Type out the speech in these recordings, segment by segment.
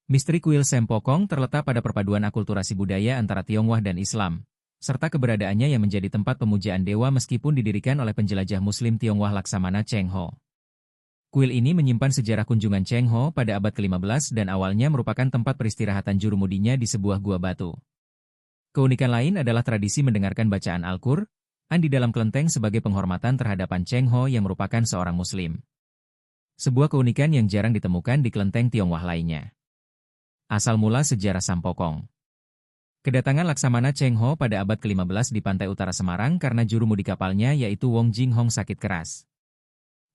Misteri kuil Sempokong terletak pada perpaduan akulturasi budaya antara Tionghoa dan Islam, serta keberadaannya yang menjadi tempat pemujaan dewa meskipun didirikan oleh penjelajah Muslim Tionghoa Laksamana Cheng Ho. Kuil ini menyimpan sejarah kunjungan Cheng Ho pada abad ke-15 dan awalnya merupakan tempat peristirahatan jurumudinya di sebuah gua batu. Keunikan lain adalah tradisi mendengarkan bacaan Al-Qur'an di dalam kelenteng sebagai penghormatan terhadapan Cheng Ho yang merupakan seorang Muslim. Sebuah keunikan yang jarang ditemukan di kelenteng Tionghoa lainnya. Asal mula sejarah Sampokong. Kedatangan Laksamana Cheng Ho pada abad ke-15 di pantai utara Semarang karena jurumudi kapalnya yaitu Wong Jing Hong sakit keras.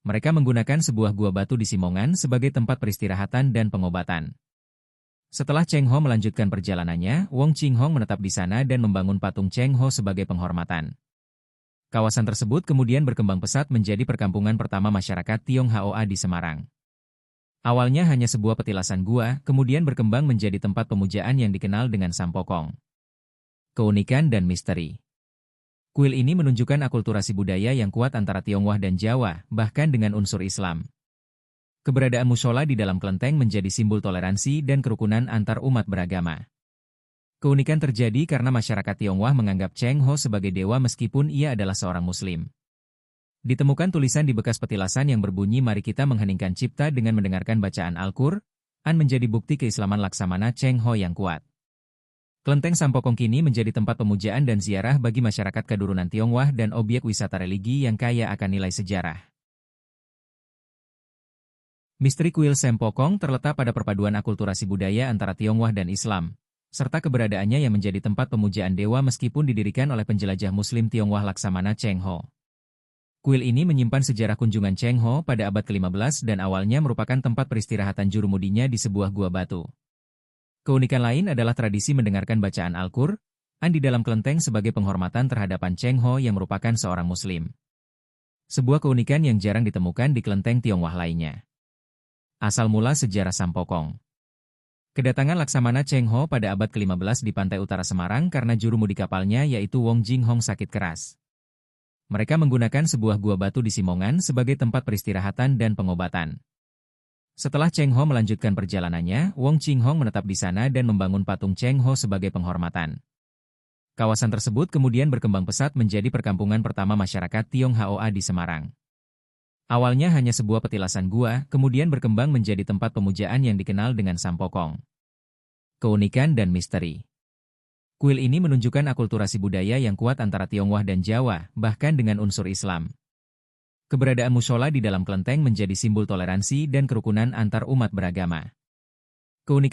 Mereka menggunakan sebuah gua batu di Simongan sebagai tempat peristirahatan dan pengobatan. Setelah Cheng Ho melanjutkan perjalanannya, Wong Jing Hong menetap di sana dan membangun patung Cheng Ho sebagai penghormatan. Kawasan tersebut kemudian berkembang pesat menjadi perkampungan pertama masyarakat Tionghoa di Semarang. Awalnya hanya sebuah petilasan gua, kemudian berkembang menjadi tempat pemujaan yang dikenal dengan Sampokong. Keunikan dan misteri. Kuil ini menunjukkan akulturasi budaya yang kuat antara Tionghoa dan Jawa, bahkan dengan unsur Islam. Keberadaan mushola di dalam kelenteng menjadi simbol toleransi dan kerukunan antar umat beragama. Keunikan terjadi karena masyarakat Tionghoa menganggap Cheng Ho sebagai dewa meskipun ia adalah seorang Muslim. Ditemukan tulisan di bekas petilasan yang berbunyi mari kita mengheningkan cipta dengan mendengarkan bacaan Al-Qur'an menjadi bukti keislaman Laksamana Cheng Ho yang kuat. Kelenteng Sampokong kini menjadi tempat pemujaan dan ziarah bagi masyarakat keturunan Tionghoa dan objek wisata religi yang kaya akan nilai sejarah. Misteri kuil Sempokong terletak pada perpaduan akulturasi budaya antara Tionghoa dan Islam, serta keberadaannya yang menjadi tempat pemujaan dewa meskipun didirikan oleh penjelajah Muslim Tionghoa Laksamana Cheng Ho. Kuil ini menyimpan sejarah kunjungan Cheng Ho pada abad ke-15 dan awalnya merupakan tempat peristirahatan jurumudinya di sebuah gua batu. Keunikan lain adalah tradisi mendengarkan bacaan Al-Qur'an di dalam kelenteng sebagai penghormatan terhadapan Cheng Ho yang merupakan seorang Muslim. Sebuah keunikan yang jarang ditemukan di kelenteng Tionghoa lainnya. Asal mula sejarah Sampokong. Kedatangan Laksamana Cheng Ho pada abad ke-15 di pantai utara Semarang karena jurumudi kapalnya yaitu Wong Jing Hong sakit keras. Mereka menggunakan sebuah gua batu di Simongan sebagai tempat peristirahatan dan pengobatan. Setelah Cheng Ho melanjutkan perjalanannya, Wong Jing Hong menetap di sana dan membangun patung Cheng Ho sebagai penghormatan. Kawasan tersebut kemudian berkembang pesat menjadi perkampungan pertama masyarakat Tionghoa di Semarang. Awalnya hanya sebuah petilasan gua, kemudian berkembang menjadi tempat pemujaan yang dikenal dengan Sampokong. Keunikan dan misteri. Kuil ini menunjukkan akulturasi budaya yang kuat antara Tionghoa dan Jawa, bahkan dengan unsur Islam. Keberadaan mushola di dalam kelenteng menjadi simbol toleransi dan kerukunan antar umat beragama. Keunikan